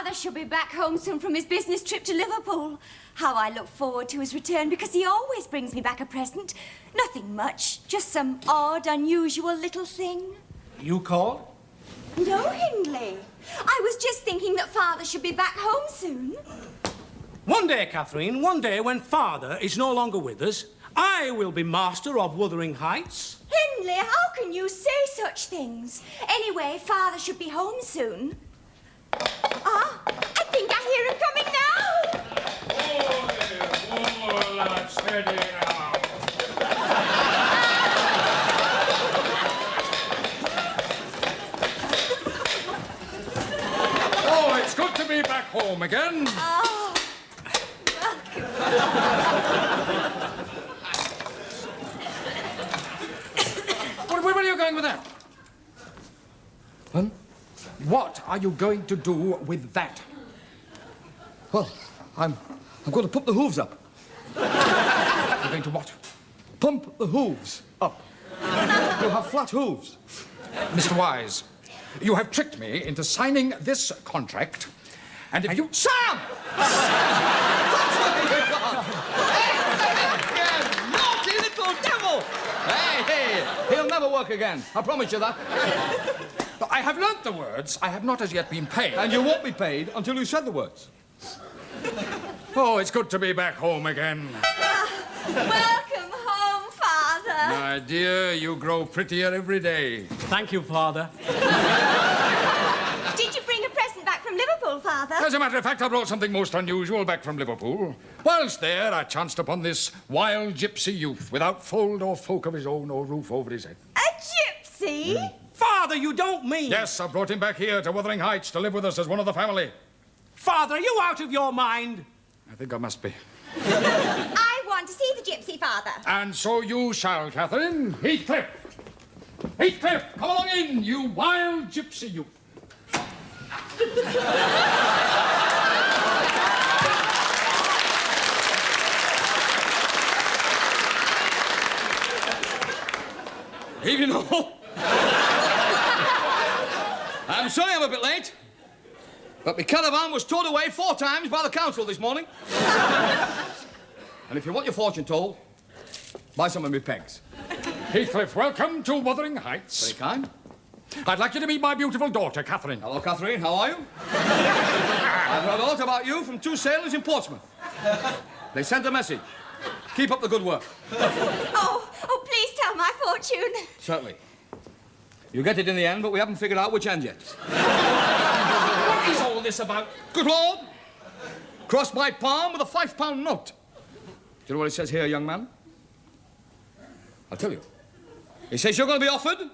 Father should be back home soon from his business trip to Liverpool. How I look forward to his return, because he always brings me back a present. Nothing much, just some odd, unusual little thing. You called? No, Hindley. I was just thinking that Father should be back home soon. One day, Catherine, one day when Father is no longer with us, I will be master of Wuthering Heights. Hindley, how can you say such things? Anyway, Father should be home soon. Ah, I think I hear him coming now. Oh, lad, steady now. Oh, it's good to be back home again. Oh, Where are you going with that? Huh? What are you going to do with that? Well, I'm going to pump the hooves up. You're going to what? Pump the hooves up. You have flat hooves. Mr. Wise, you have tricked me into signing this contract, and if you... Sam! Naughty little devil! Hey, he'll never work again. I promise you that. I have learnt the words. I have not as yet been paid. And you won't be paid until you said the words. Oh, it's good to be back home again. welcome home, Father. My dear, you grow prettier every day. Thank you, Father. Did you bring a present back from Liverpool, Father? As a matter of fact, I brought something most unusual back from Liverpool. Whilst there, I chanced upon this wild gypsy youth without fold or folk of his own or roof over his head. A gypsy? Father, you don't mean... Yes, I brought him back here to Wuthering Heights to live with us as one of the family. Father, are you out of your mind? I think I must be. I want to see the gypsy, Father. And so you shall, Catherine. Heathcliff! Heathcliff, come along in, you wild gypsy youth. Evening all. I'm sorry I'm a bit late, but my caravan was towed away 4 times by the council this morning. And if you want your fortune told, buy some of my pegs. Heathcliff, welcome to Wuthering Heights. Very kind. I'd like you to meet my beautiful daughter, Catherine. Hello, Catherine. How are you? I've heard a lot about you from 2 sailors in Portsmouth. They sent a message. Keep up the good work. Oh, please tell my fortune. Certainly. You'll get it in the end, but we haven't figured out which end yet. What is all this about? Good Lord! Cross my palm with a £5 note. Do you know what it says here, young man? I'll tell you. It says you're going to be offered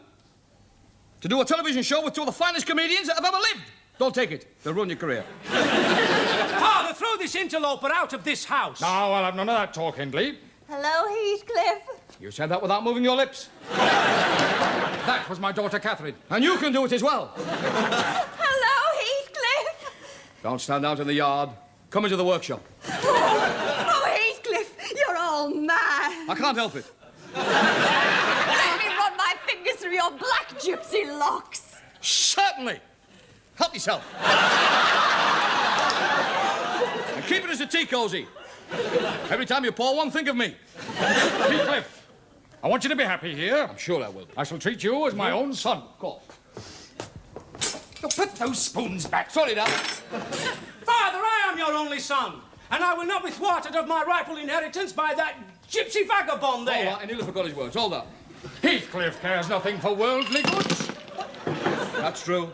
to do a television show with 2 of the finest comedians that have ever lived. Don't take it. They'll ruin your career. Father, throw this interloper out of this house. No, I'll have none of that talk, Hindley. Hello, Heathcliff. You said that without moving your lips. That was my daughter, Catherine. And you can do it as well. Hello, Heathcliff. Don't stand out in the yard. Come into the workshop. Oh, Heathcliff, you're all mad. I can't help it. Let me run my fingers through your black gypsy locks. Certainly. Help yourself. And keep it as a tea cosy. Every time you pour one, think of me. Heathcliff, I want you to be happy here. I'm sure I will. I shall treat you as my own son. Of course. Now put those spoons back. Sorry, Dad. Father, I am your only son, and I will not be thwarted of my rightful inheritance by that gypsy vagabond there. All right, I nearly forgot his words. Hold on. Heathcliff cares nothing for worldly goods. That's true.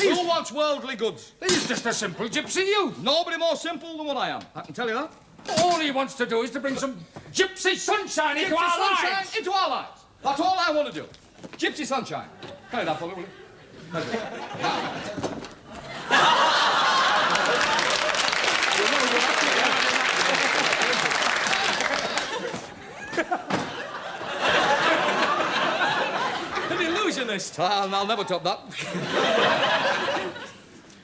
Who wants worldly goods? He's just a simple gypsy youth. Nobody more simple than what I am. I can tell you that. All he wants to do is to bring some gypsy sunshine into Gypsy our sunshine lives. into our lives. That's all I want to do. Gypsy sunshine. Carry that for me, will you? An illusionist. I'll never top that.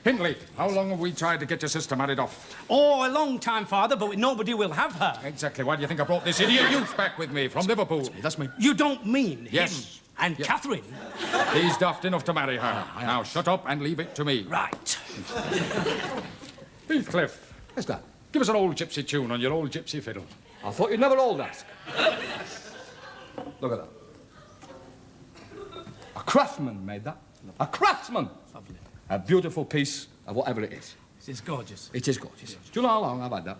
Hindley, how long have we tried to get your sister married off? Oh, a long time, Father, but nobody will have her. Exactly. Why do you think I brought this idiot youth back with me from Liverpool? That's me. You don't mean Yes. him and Yes. Catherine? He's daft enough to marry her. Now shut up and leave it to me. Right. Heathcliff, What's that? give us an old gypsy tune on your old gypsy fiddle. I thought you'd never old ask. Look at that. A craftsman made that. A craftsman. Lovely. A beautiful piece of whatever it is. It's gorgeous. It is gorgeous. Do you know how long I've had that?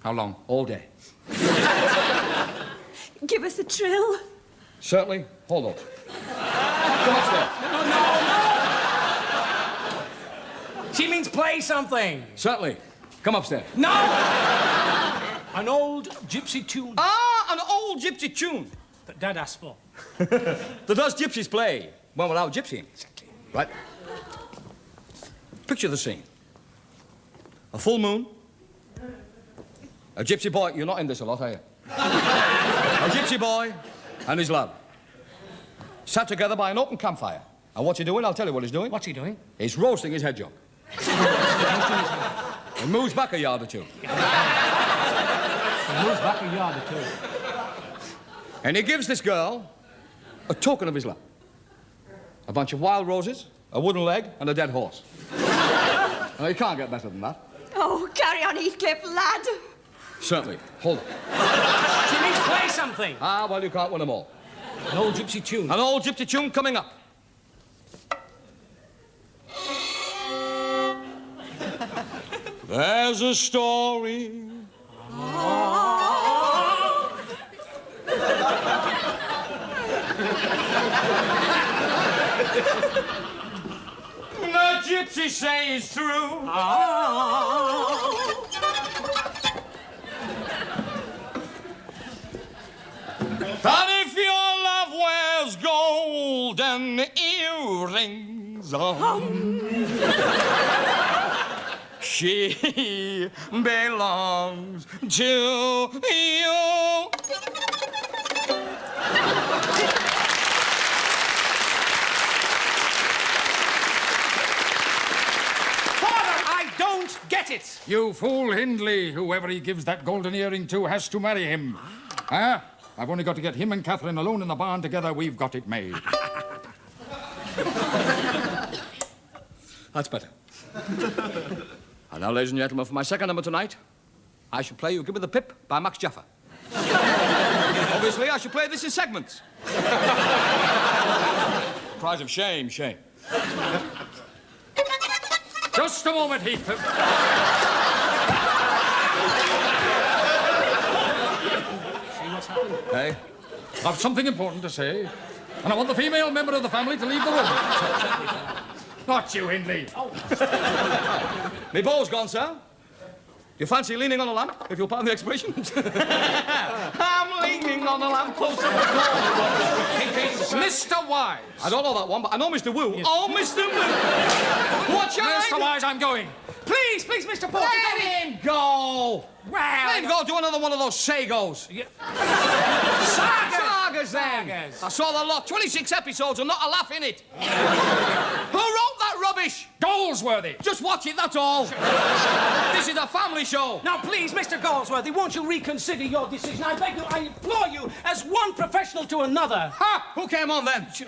How long? All day. Give us a trill. Certainly. Hold on. Come upstairs. No. She means play something. Certainly. Come upstairs. No! An old gypsy tune Ah, an old gypsy tune. that Dad asked for. That does gypsies play when we're out gypsying. Exactly. Right. Picture the scene. A full moon. A gypsy boy. You're not in this a lot, are you? A gypsy boy and his lad. Sat together by an open campfire. And what's he doing? I'll tell you what he's doing. What's he doing? He's roasting his hedgehog. He moves back a yard or two. He moves back a yard or two. And he gives this girl a token of his love. A bunch of wild roses, a wooden leg, and a dead horse. Now, you can't get better than that. Oh, carry on, Heathcliff, lad. Certainly. Hold on. She means play something. Ah, well, you can't win them all. An old gypsy tune. An old gypsy tune coming up. There's a story. The gypsies say it's true. That if your love wears golden earrings, she belongs to you. Father, I don't get it. You fool Hindley. Whoever he gives that golden earring to has to marry him. Huh? I've only got to get him and Catherine alone in the barn together. We've got it made. That's better. And now, ladies and gentlemen, for my second number tonight, I shall play You Give Me the Pip by Max Jaffa. Obviously, I shall play this in segments. Cries of shame, shame. Just a moment, Heathcliff. Hey? I've something important to say, and I want the female member of the family to leave the room. Not you, Hindley. Me bow's gone, sir. You fancy leaning on a lamp, if you'll pardon the expression? I'm leaning on a lamp close to the door. Mr. Wise. I don't know that one, but I know Mr. Wu. Yes. Oh, Mr. Wu! Watch out! Mr. Wise, I'm going. Please, please, Mr. Porter. Let him go! Well, Let him go do another one of those sagos. Yeah. Sagas, then. Sagas. I saw the lot. 26 episodes and not a laugh in it. Who wrote that rubbish? Goldsworthy. Just watch it, that's all. This is a family show. Now, please, Mr. Goldsworthy, won't you reconsider your decision? I beg you, I implore you, as one professional to another. Ha! Who came on then? You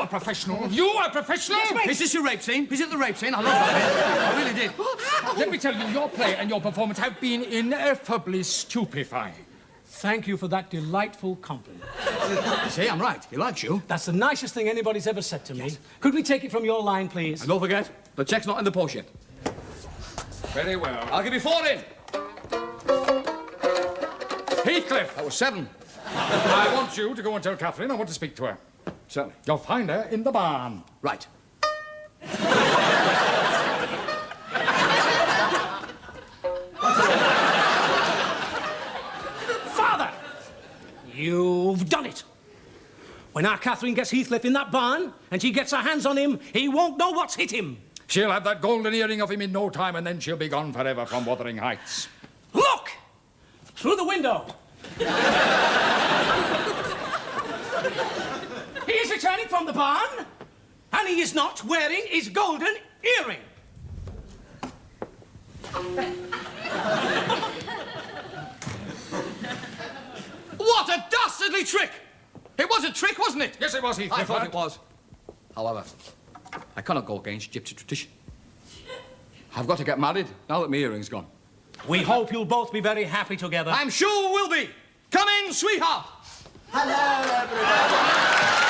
a professional. You a professional. Yes, mate. Is this your rape scene? Is it the rape scene? I love that bit. I really did. Let me tell you, your play and your performance have been ineffably stupefying. Thank you for that delightful compliment. See, I'm right. He likes you. That's the nicest thing anybody's ever said to me. Could we take it from your line, please? And don't forget, the check's not in the post yet. Very well. I'll give you 4 in. Heathcliff. That was 7. I want you to go and tell Catherine I want to speak to her. Certainly. You'll find her in the barn. Right. Father! You've done it. When our Catherine gets Heathcliff in that barn and she gets her hands on him, he won't know what's hit him. She'll have that golden earring of him in no time, and then she'll be gone forever from Wuthering Heights. Look! Through the window. He is returning from the barn, and he is not wearing his golden earring. What a dastardly trick! It was a trick, wasn't it? Yes, it was, Heathcliff. I thought it was. However, I cannot go against gypsy tradition. I've got to get married now that my earring's gone. We hope you'll both be very happy together. I'm sure we'll be. Come in, sweetheart. Hello, everybody.